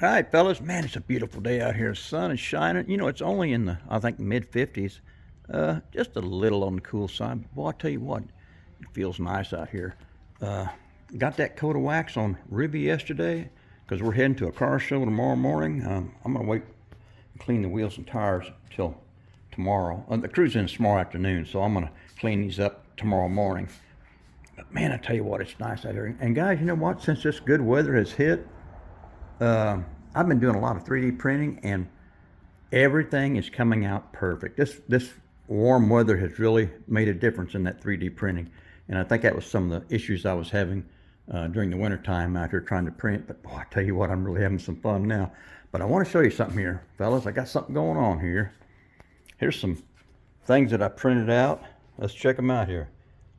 All right, fellas, man, it's a beautiful day out here. The sun is shining. You know, it's only in the, I think, mid 50s. Just a little on the cool side. But boy, I tell you what, it feels nice out here. Uh, got that coat of wax on Ribby yesterday because we're heading to a car show tomorrow morning. I'm going to wait and clean the wheels and tires till tomorrow. The cruise ends tomorrow afternoon, so I'm going to clean these up tomorrow morning. But man, I tell you what, it's nice out here. And guys, you know what? Since this good weather has hit, I've been doing a lot of 3D printing, and everything is coming out perfect. This warm weather has really made a difference in that 3D printing, and I think that was some of the issues I was having during the winter time out here trying to print. But boy, I tell you what, I'm really having some fun now. But I want to show you something here, fellas. I got something going on here. Here's some things that I printed out. Let's check them out here.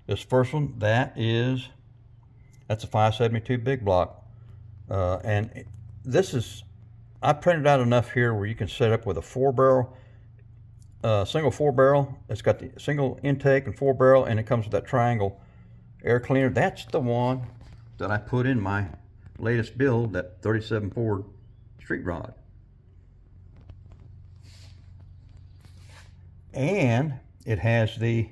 This first one, that's a 572 big block, and this is, I printed out enough here where you can set up with a 4-barrel, single 4-barrel. It's got the single intake and 4-barrel, and it comes with that triangle air cleaner. That's the one that I put in my latest build, that 37 Ford street rod. And it has the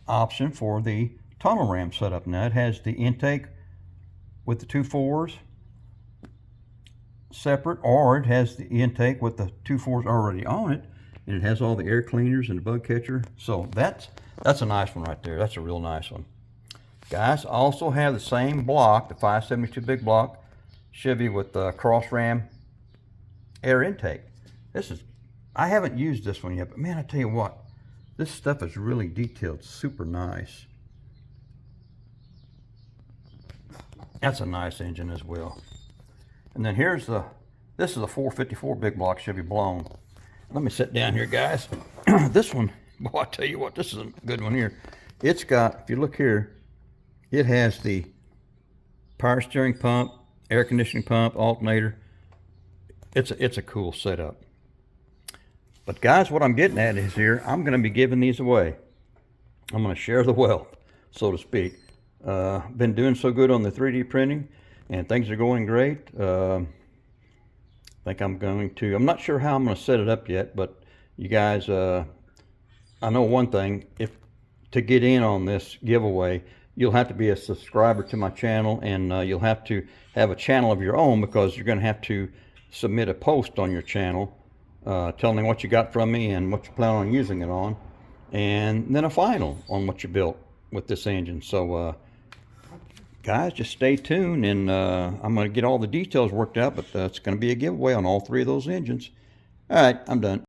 option for the tunnel ram setup. Now it has the intake with the 2 4s separate, or it has the intake with the 2 4s already on it, and it has all the air cleaners and the bug catcher. So that's a nice one right there. That's a real nice one. Guys, I also have the same block, the 572 big block Chevy with the cross ram air intake. I haven't used this one yet, but man, I tell you what, this stuff is really detailed, super nice. That's a nice engine as well. And then this is a 454 big block Chevy blown. Let me sit down here, guys. This one, boy, I tell you what, this is a good one here. It's got, if you look here, it has the power steering pump, air conditioning pump, alternator. It's a cool setup. But guys, what I'm getting at is here, I'm going to be giving these away. I'm going to share the wealth, so to speak. Been doing so good on the 3D printing, and things are going great. I think I'm not sure how I'm going to set it up yet, but you guys, I know one thing, to get in on this giveaway, you'll have to be a subscriber to my channel, and you'll have to have a channel of your own, because you're going to have to submit a post on your channel telling me what you got from me and what you plan on using it on, and then a final on what you built with this engine. So guys, just stay tuned, and I'm going to get all the details worked out, but it's going to be a giveaway on all 3 of those engines. All right, I'm done.